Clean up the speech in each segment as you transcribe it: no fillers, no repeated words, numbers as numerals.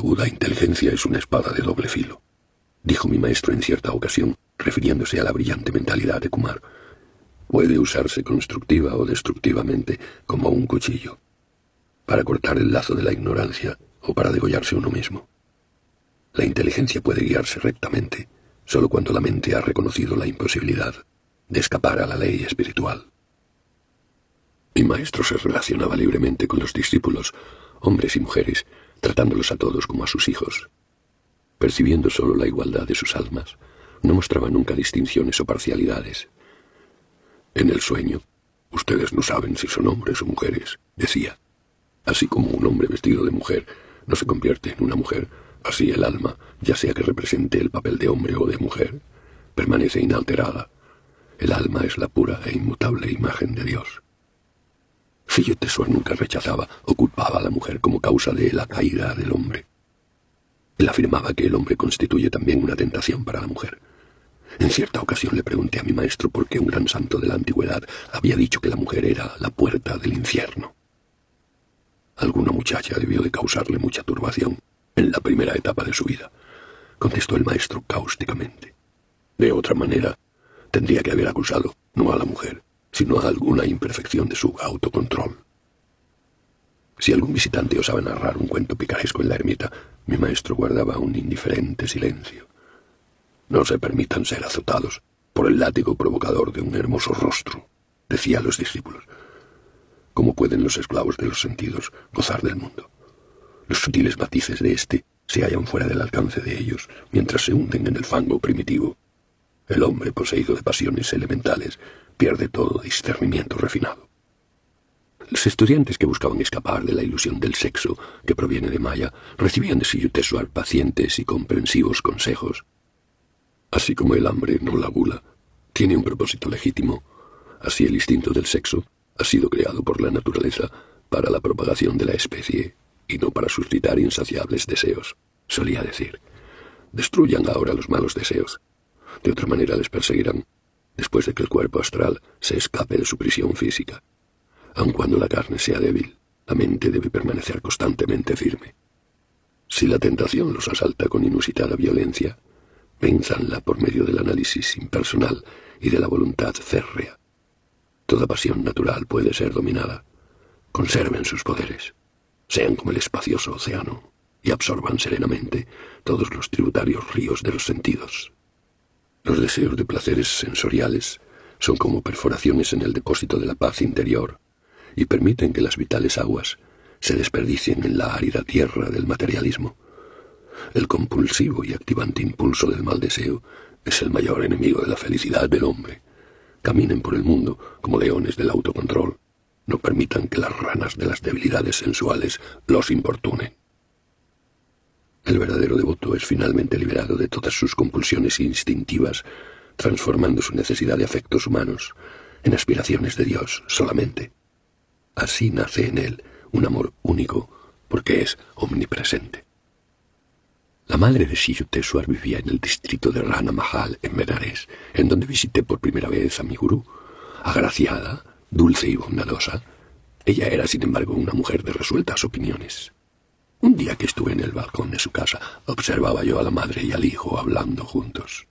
aguda inteligencia es una espada de doble filo, dijo mi maestro en cierta ocasión, refiriéndose a la brillante mentalidad de Kumar. Puede usarse constructiva o destructivamente como un cuchillo, para cortar el lazo de la ignorancia o para degollarse uno mismo. La inteligencia puede guiarse rectamente solo cuando la mente ha reconocido la imposibilidad de escapar a la ley espiritual. Mi maestro se relacionaba libremente con los discípulos, hombres y mujeres, tratándolos a todos como a sus hijos. Percibiendo solo la igualdad de sus almas, no mostraba nunca distinciones o parcialidades. En el sueño, ustedes no saben si son hombres o mujeres, decía. Así como un hombre vestido de mujer no se convierte en una mujer, así el alma, ya sea que represente el papel de hombre o de mujer, permanece inalterada. El alma es la pura e inmutable imagen de Dios. Siyu Teshwar nunca rechazaba o culpaba a la mujer como causa de la caída del hombre. Él afirmaba que el hombre constituye también una tentación para la mujer. En cierta ocasión le pregunté a mi maestro por qué un gran santo de la antigüedad había dicho que la mujer era la puerta del infierno. Alguna muchacha debió de causarle mucha turbación en la primera etapa de su vida, contestó el maestro cáusticamente. De otra manera, tendría que haber acusado no a la mujer, sino a alguna imperfección de su autocontrol. Si algún visitante osaba narrar un cuento picaresco en la ermita, mi maestro guardaba un indiferente silencio. No se permitan ser azotados por el látigo provocador de un hermoso rostro, decía a los discípulos. ¿Cómo pueden los esclavos de los sentidos gozar del mundo? Los sutiles matices de éste se hallan fuera del alcance de ellos, mientras se hunden en el fango primitivo. El hombre poseído de pasiones elementales pierde todo discernimiento refinado. Los estudiantes que buscaban escapar de la ilusión del sexo que proviene de Maya recibían de Siyu Teshwar pacientes y comprensivos consejos. Así como el hambre, no la gula, tiene un propósito legítimo, así el instinto del sexo ha sido creado por la naturaleza para la propagación de la especie y no para suscitar insaciables deseos, solía decir. Destruyan ahora los malos deseos. De otra manera les perseguirán, después de que el cuerpo astral se escape de su prisión física. Aun cuando la carne sea débil, la mente debe permanecer constantemente firme. Si la tentación los asalta con inusitada violencia, vénzanla por medio del análisis impersonal y de la voluntad férrea. Toda pasión natural puede ser dominada. Conserven sus poderes. Sean como el espacioso océano y absorban serenamente todos los tributarios ríos de los sentidos. Los deseos de placeres sensoriales son como perforaciones en el depósito de la paz interior y permiten que las vitales aguas se desperdicien en la árida tierra del materialismo. El compulsivo y activante impulso del mal deseo es el mayor enemigo de la felicidad del hombre. Caminen por el mundo como leones del autocontrol. No permitan que las ranas de las debilidades sensuales los importunen. El verdadero devoto es finalmente liberado de todas sus compulsiones instintivas, transformando su necesidad de afectos humanos en aspiraciones de Dios solamente. Así nace en él un amor único, porque es omnipresente. La madre de Siyu Teshwar vivía en el distrito de Rana Mahal, en Benares, en donde visité por primera vez a mi gurú. Agraciada, dulce y bondadosa, ella era, sin embargo, una mujer de resueltas opiniones. Un día que estuve en el balcón de su casa, observaba yo a la madre y al hijo hablando juntos.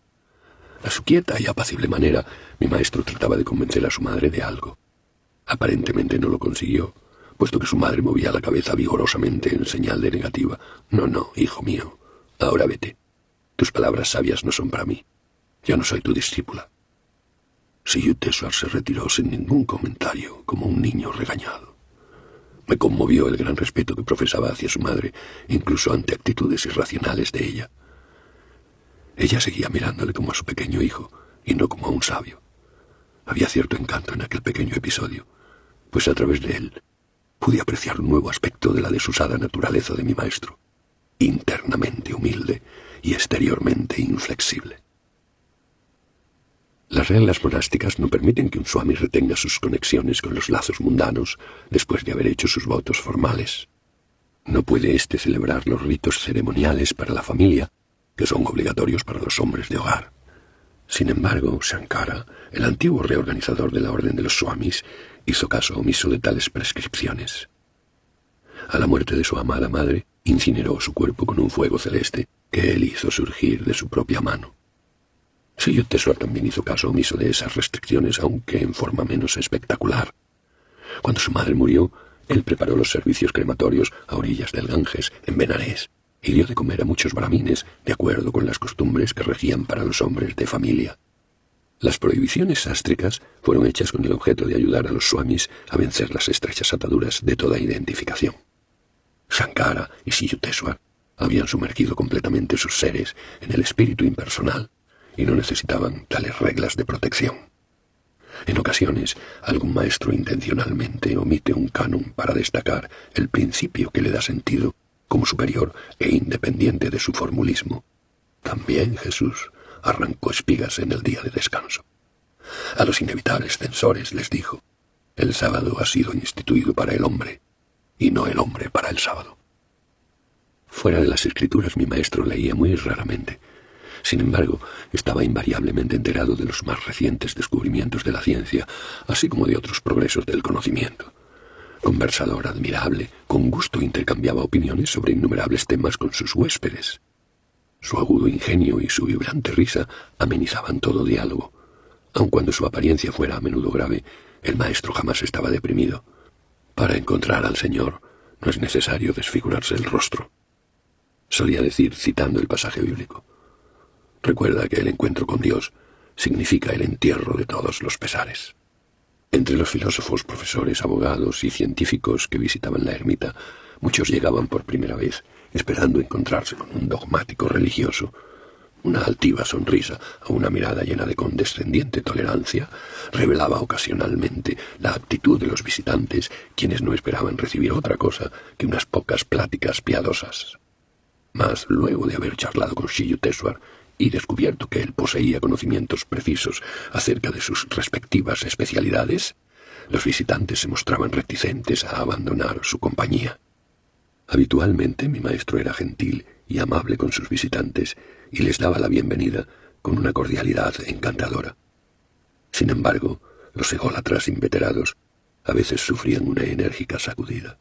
A su quieta y apacible manera, mi maestro trataba de convencer a su madre de algo. Aparentemente no lo consiguió, puesto que su madre movía la cabeza vigorosamente en señal de negativa. No, hijo mío, ahora vete. Tus palabras sabias no son para mí. Yo no soy tu discípula. Siyu Teshwar se retiró sin ningún comentario, como un niño regañado. Me conmovió el gran respeto que profesaba hacia su madre, incluso ante actitudes irracionales de ella. Ella seguía mirándole como a su pequeño hijo, y no como a un sabio. Había cierto encanto en aquel pequeño episodio, pues a través de él pude apreciar un nuevo aspecto de la desusada naturaleza de mi maestro, internamente humilde y exteriormente inflexible. Las reglas monásticas no permiten que un swami retenga sus conexiones con los lazos mundanos después de haber hecho sus votos formales. No puede éste celebrar los ritos ceremoniales para la familia, que son obligatorios para los hombres de hogar. Sin embargo, Shankara, el antiguo reorganizador de la orden de los swamis, hizo caso omiso de tales prescripciones. A la muerte de su amada madre, Incineró su cuerpo con un fuego celeste que él hizo surgir de su propia mano. Sir Tesor también hizo caso omiso de esas restricciones, aunque en forma menos espectacular. Cuando su madre murió, él preparó los servicios crematorios a orillas del Ganges, en Benarés, y dio de comer a muchos brahmines, de acuerdo con las costumbres que regían para los hombres de familia. Las prohibiciones sástricas fueron hechas con el objeto de ayudar a los swamis a vencer las estrechas ataduras de toda identificación. Shankara y Sri Yukteswar habían sumergido completamente sus seres en el espíritu impersonal y no necesitaban tales reglas de protección. En ocasiones, algún maestro intencionalmente omite un canon para destacar el principio que le da sentido como superior e independiente de su formulismo. También Jesús arrancó espigas en el día de descanso. A los inevitables censores les dijo: el sábado ha sido instituido para el hombre, y no el hombre para el sábado. Fuera de las escrituras mi maestro leía muy raramente. Sin embargo, estaba invariablemente enterado de los más recientes descubrimientos de la ciencia, así como de otros progresos del conocimiento. Conversador admirable, con gusto intercambiaba opiniones sobre innumerables temas con sus huéspedes. Su agudo ingenio y su vibrante risa amenizaban todo diálogo. Aun cuando su apariencia fuera a menudo grave, el maestro jamás estaba deprimido. Para encontrar al Señor no es necesario desfigurarse el rostro. Solía decir, citando el pasaje bíblico: recuerda que el encuentro con Dios significa el entierro de todos los pesares. Entre los filósofos, profesores, abogados y científicos que visitaban la ermita, muchos llegaban por primera vez, esperando encontrarse con un dogmático religioso. Una altiva sonrisa o una mirada llena de condescendiente tolerancia revelaba ocasionalmente la actitud de los visitantes, quienes no esperaban recibir otra cosa que unas pocas pláticas piadosas. Mas, luego de haber charlado con Sri Yukteswar y descubierto que él poseía conocimientos precisos acerca de sus respectivas especialidades, los visitantes se mostraban reticentes a abandonar su compañía. Habitualmente mi maestro era gentil y amable con sus visitantes y les daba la bienvenida con una cordialidad encantadora. Sin embargo, los ególatras inveterados a veces sufrían una enérgica sacudida.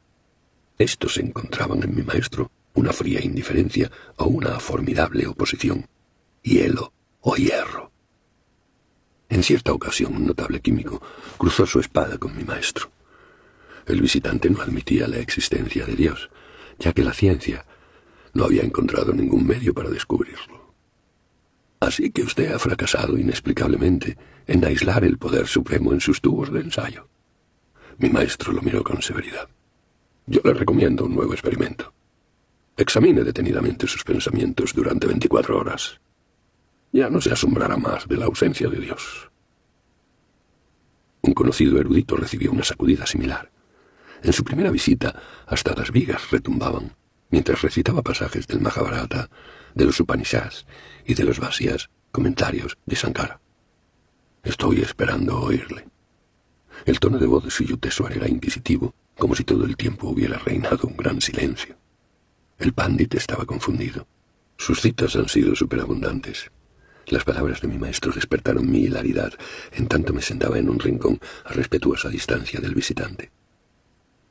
Estos encontraban en mi maestro una fría indiferencia o una formidable oposición, hielo o hierro. En cierta ocasión un notable químico cruzó su espada con mi maestro. El visitante no admitía la existencia de Dios, ya que la ciencia no había encontrado ningún medio para descubrirlo. Así que usted ha fracasado inexplicablemente en aislar el poder supremo en sus tubos de ensayo. Mi maestro lo miró con severidad. Yo le recomiendo un nuevo experimento. Examine detenidamente sus pensamientos durante 24 horas. Ya no se asombrará más de la ausencia de Dios. Un conocido erudito recibió una sacudida similar. En su primera visita, hasta las vigas retumbaban, mientras recitaba pasajes del Mahabharata, de los Upanishads y de los Vāsiyas, comentarios de Shankara. Estoy esperando oírle. El tono de voz de Sri Yukteswar era inquisitivo, como si todo el tiempo hubiera reinado un gran silencio. El pandit estaba confundido. Sus citas han sido superabundantes. Las palabras de mi maestro despertaron mi hilaridad, en tanto me sentaba en un rincón a respetuosa distancia del visitante.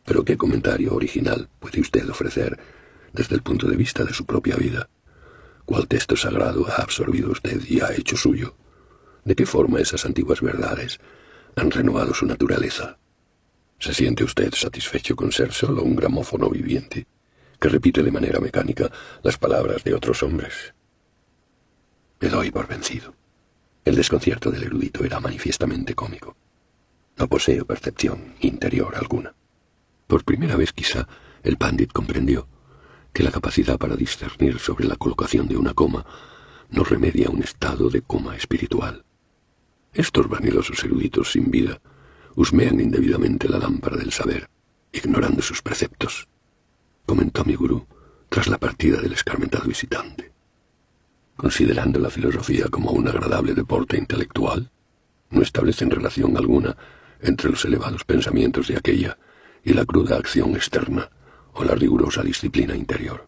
Pero ¿qué comentario original puede usted ofrecer desde el punto de vista de su propia vida? ¿Cuál texto sagrado ha absorbido usted y ha hecho suyo? ¿De qué forma esas antiguas verdades han renovado su naturaleza? ¿Se siente usted satisfecho con ser solo un gramófono viviente que repite de manera mecánica las palabras de otros hombres? Me doy por vencido. El desconcierto del erudito era manifiestamente cómico. No poseo percepción interior alguna. Por primera vez quizá el pandit comprendió que la capacidad para discernir sobre la colocación de una coma no remedia un estado de coma espiritual. Estos vanidosos eruditos sin vida husmean indebidamente la lámpara del saber, ignorando sus preceptos, comentó mi gurú tras la partida del escarmentado visitante. Considerando la filosofía como un agradable deporte intelectual, no establecen relación alguna entre los elevados pensamientos de aquella y la cruda acción externa o la rigurosa disciplina interior.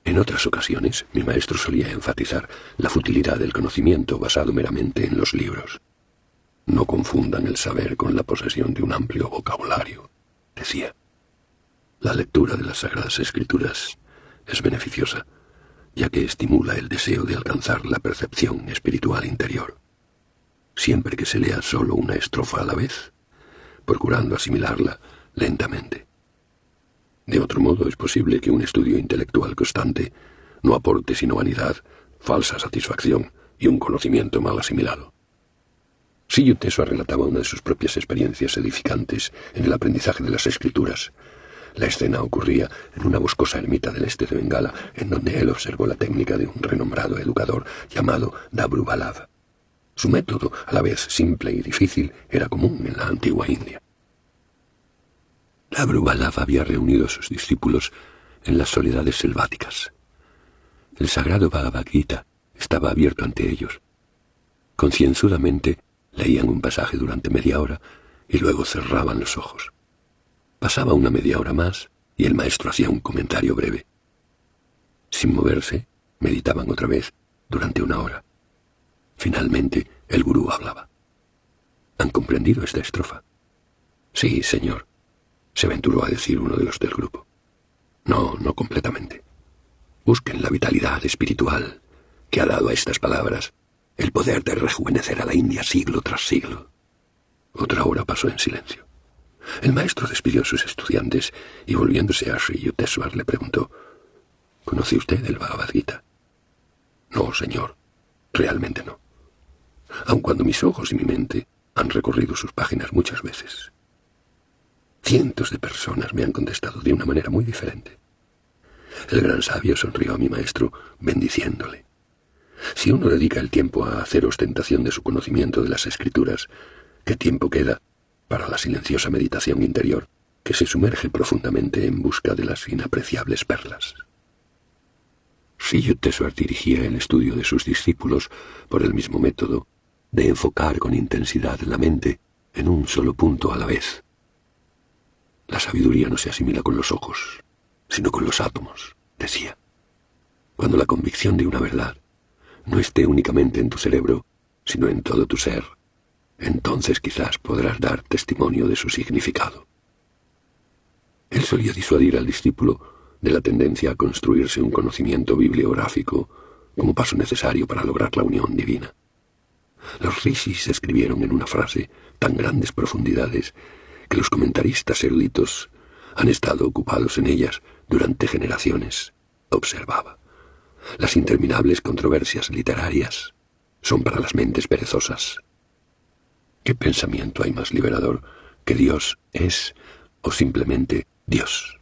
En otras ocasiones, mi maestro solía enfatizar la futilidad del conocimiento basado meramente en los libros. No confundan el saber con la posesión de un amplio vocabulario, decía. La lectura de las Sagradas Escrituras es beneficiosa, ya que estimula el deseo de alcanzar la percepción espiritual interior. Siempre que se lea solo una estrofa a la vez, procurando asimilarla lentamente. De otro modo, es posible que un estudio intelectual constante no aporte sino vanidad, falsa satisfacción y un conocimiento mal asimilado. Siyut Tesua relataba una de sus propias experiencias edificantes en el aprendizaje de las Escrituras. La escena ocurría en una boscosa ermita del este de Bengala, en donde él observó la técnica de un renombrado educador llamado Dabru Balab. Su método, a la vez simple y difícil, era común en la antigua India. Dabru Balab había reunido a sus discípulos en las soledades selváticas. El sagrado Bhagavad Gita estaba abierto ante ellos. Concienzudamente leían un pasaje durante media hora y luego cerraban los ojos. Pasaba una media hora más y el maestro hacía un comentario breve. Sin moverse, meditaban otra vez durante una hora. Finalmente, el gurú hablaba. ¿Han comprendido esta estrofa? Sí, señor, se aventuró a decir uno de los del grupo. No completamente. Busquen la vitalidad espiritual que ha dado a estas palabras el poder de rejuvenecer a la India siglo tras siglo. Otra hora pasó en silencio. El maestro despidió a sus estudiantes y volviéndose a Sri Yukteswar le preguntó: ¿Conoce usted el Bhagavad Gita? No, señor, realmente no. Aun cuando mis ojos y mi mente han recorrido sus páginas muchas veces. Cientos de personas me han contestado de una manera muy diferente. El gran sabio sonrió a mi maestro, bendiciéndole. Si uno dedica el tiempo a hacer ostentación de su conocimiento de las Escrituras, ¿qué tiempo queda para la silenciosa meditación interior que se sumerge profundamente en busca de las inapreciables perlas? Sri Yukteswar dirigía el estudio de sus discípulos por el mismo método de enfocar con intensidad la mente en un solo punto a la vez. La sabiduría no se asimila con los ojos, sino con los átomos, decía. Cuando la convicción de una verdad no esté únicamente en tu cerebro, sino en todo tu ser, entonces quizás podrás dar testimonio de su significado. Él solía disuadir al discípulo de la tendencia a construirse un conocimiento bibliográfico como paso necesario para lograr la unión divina. Los rishis escribieron en una frase tan grandes profundidades que los comentaristas eruditos han estado ocupados en ellas durante generaciones, observaba. Las interminables controversias literarias son para las mentes perezosas. ¿Qué pensamiento hay más liberador que Dios es o simplemente Dios?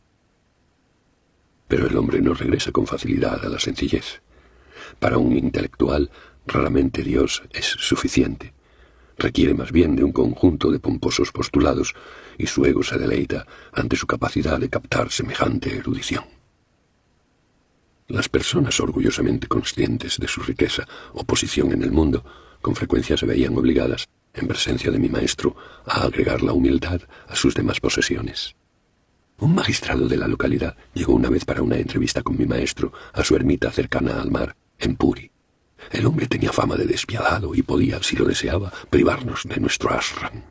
Pero el hombre no regresa con facilidad a la sencillez. Para un intelectual, raramente Dios es suficiente. Requiere más bien de un conjunto de pomposos postulados y su ego se deleita ante su capacidad de captar semejante erudición. Las personas orgullosamente conscientes de su riqueza o posición en el mundo con frecuencia se veían obligadas, en presencia de mi maestro, a agregar la humildad a sus demás posesiones. Un magistrado de la localidad llegó una vez para una entrevista con mi maestro a su ermita cercana al mar, en Puri. El hombre tenía fama de despiadado y podía, si lo deseaba, privarnos de nuestro ashram.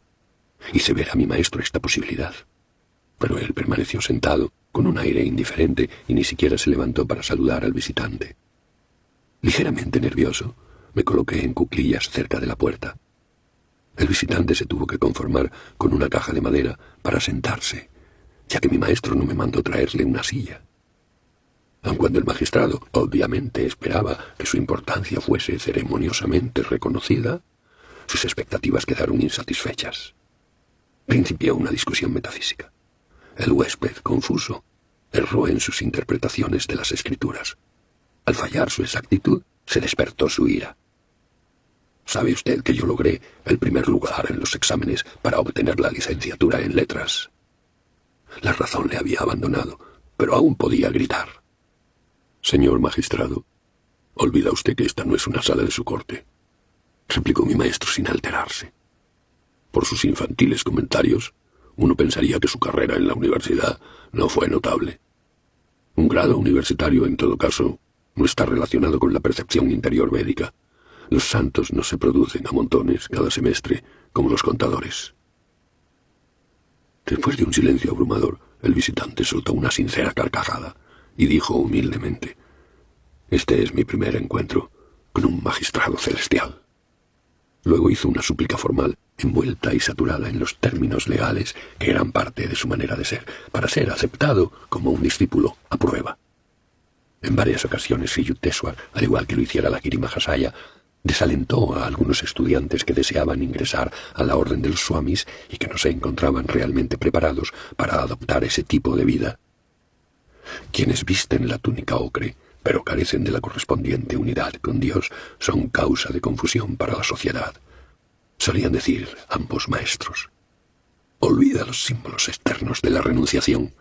Hice ver a mi maestro esta posibilidad. Pero él permaneció sentado, con un aire indiferente, y ni siquiera se levantó para saludar al visitante. Ligeramente nervioso, me coloqué en cuclillas cerca de la puerta. El visitante se tuvo que conformar con una caja de madera para sentarse, ya que mi maestro no me mandó traerle una silla. Aun cuando el magistrado obviamente esperaba que su importancia fuese ceremoniosamente reconocida, sus expectativas quedaron insatisfechas. Principió una discusión metafísica. El huésped, confuso, erró en sus interpretaciones de las Escrituras. Al fallar su exactitud, se despertó su ira. ¿Sabe usted que yo logré el primer lugar en los exámenes para obtener la licenciatura en letras? La razón le había abandonado, pero aún podía gritar. Señor magistrado, olvida usted que esta no es una sala de su corte, replicó mi maestro sin alterarse. Por sus infantiles comentarios, uno pensaría que su carrera en la universidad no fue notable. Un grado universitario, en todo caso, no está relacionado con la percepción interior védica. Los santos no se producen a montones cada semestre como los contadores. Después de un silencio abrumador, El visitante soltó una sincera carcajada y dijo humildemente: «Este es mi primer encuentro con un magistrado celestial». Luego hizo una súplica formal, envuelta y saturada en los términos legales que eran parte de su manera de ser, para ser aceptado como un discípulo a prueba. En varias ocasiones Sri Yukteswar, al igual que lo hiciera la Giri Mahasaya, desalentó a algunos estudiantes que deseaban ingresar a la orden de los swamis y que no se encontraban realmente preparados para adoptar ese tipo de vida. Quienes visten la túnica ocre, pero carecen de la correspondiente unidad con Dios, son causa de confusión para la sociedad, solían decir ambos maestros. Olvida los símbolos externos de la renunciación,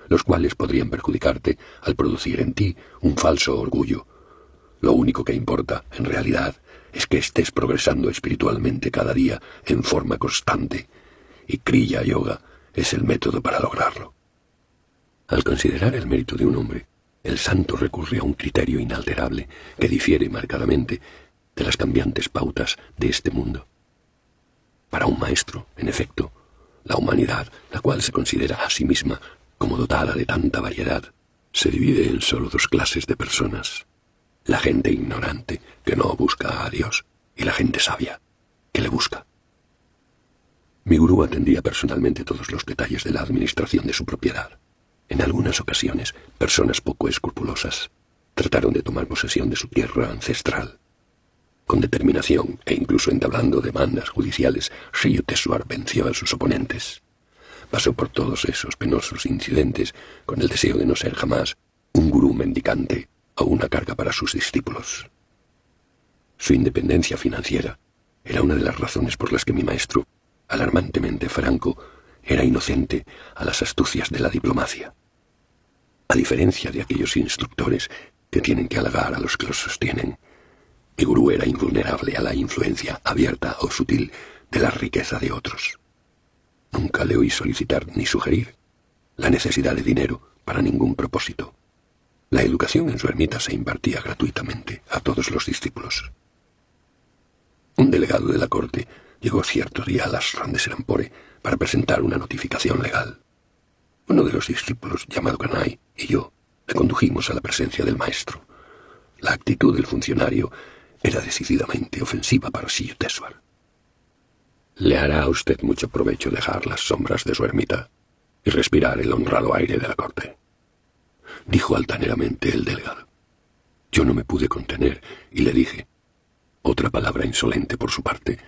los cuales podrían perjudicarte al producir en ti un falso orgullo. Lo único que importa, en realidad, es que estés progresando espiritualmente cada día en forma constante, y Kriya Yoga es el método para lograrlo. Al considerar el mérito de un hombre, el santo recurre a un criterio inalterable que difiere marcadamente de las cambiantes pautas de este mundo. Para un maestro, en efecto, la humanidad, la cual se considera a sí misma como dotada de tanta variedad, se divide en solo dos clases de personas: la gente ignorante, que no busca a Dios, y la gente sabia, que le busca. Mi gurú atendía personalmente todos los detalles de la administración de su propiedad. En algunas ocasiones, personas poco escrupulosas trataron de tomar posesión de su tierra ancestral. Con determinación e incluso entablando demandas judiciales, Sri Yukteswar venció a sus oponentes. Pasó por todos esos penosos incidentes con el deseo de no ser jamás un gurú mendicante o una carga para sus discípulos. Su independencia financiera era una de las razones por las que mi maestro, alarmantemente franco, era inocente a las astucias de la diplomacia. A diferencia de aquellos instructores que tienen que halagar a los que los sostienen, mi gurú era invulnerable a la influencia abierta o sutil de la riqueza de otros. Nunca le oí solicitar ni sugerir la necesidad de dinero para ningún propósito. La educación en su ermita se impartía gratuitamente a todos los discípulos. Un delegado de la corte llegó cierto día a las Ashram de Serampore para presentar una notificación legal. Uno de los discípulos, llamado Kanai, y yo le condujimos a la presencia del maestro. La actitud del funcionario era decididamente ofensiva para Sri Yukteswar. «Le hará a usted mucho provecho dejar las sombras de su ermita y respirar el honrado aire de la corte», dijo altaneramente el delegado. Yo no me pude contener y le dije: «Otra palabra insolente por su parte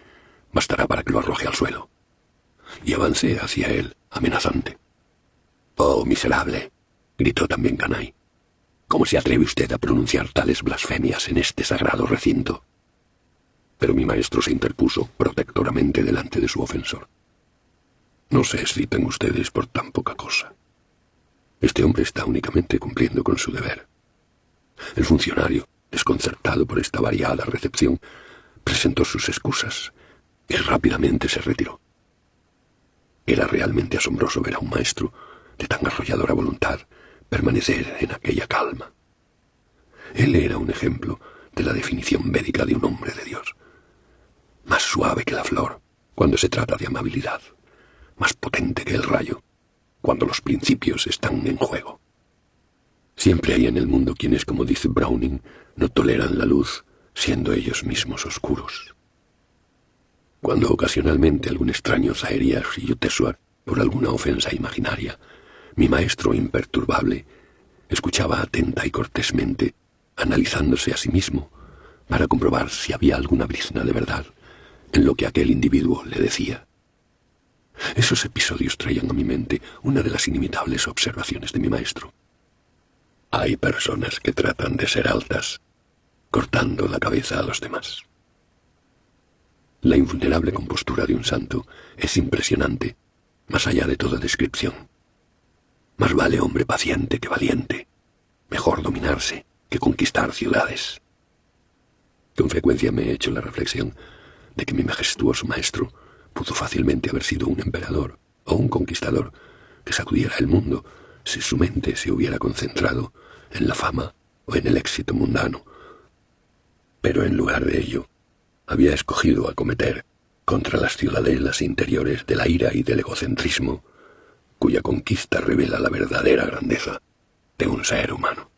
bastará para que lo arroje al suelo». Y avancé hacia él, amenazante. «¡Oh, miserable!», gritó también Kanai. «¿Cómo se atreve usted a pronunciar tales blasfemias en este sagrado recinto?». Pero mi maestro se interpuso protectoramente delante de su ofensor. «No se exciten ustedes por tan poca cosa. Este hombre está únicamente cumpliendo con su deber». El funcionario, desconcertado por esta variada recepción, presentó sus excusas y rápidamente se retiró. Era realmente asombroso ver a un maestro de tan arrolladora voluntad permanecer en aquella calma. Él era un ejemplo de la definición védica de un hombre de Dios. Más suave que la flor cuando se trata de amabilidad, más potente que el rayo cuando los principios están en juego. Siempre hay en el mundo quienes, como dice Browning, no toleran la luz, siendo ellos mismos oscuros. Cuando ocasionalmente algún extraño zahería a Sri Yukteswar por alguna ofensa imaginaria, mi maestro imperturbable escuchaba atenta y cortésmente, analizándose a sí mismo para comprobar si había alguna brizna de verdad en lo que aquel individuo le decía. Esos episodios traían a mi mente una de las inimitables observaciones de mi maestro. Hay personas que tratan de ser altas, cortando la cabeza a los demás. La invulnerable compostura de un santo es impresionante, más allá de toda descripción. Más vale hombre paciente que valiente, mejor dominarse que conquistar ciudades. Con frecuencia me he hecho la reflexión de que mi majestuoso maestro pudo fácilmente haber sido un emperador o un conquistador que sacudiera el mundo si su mente se hubiera concentrado en la fama o en el éxito mundano. Pero en lugar de ello, había escogido acometer contra las ciudadelas interiores de la ira y del egocentrismo cuya conquista revela la verdadera grandeza de un ser humano.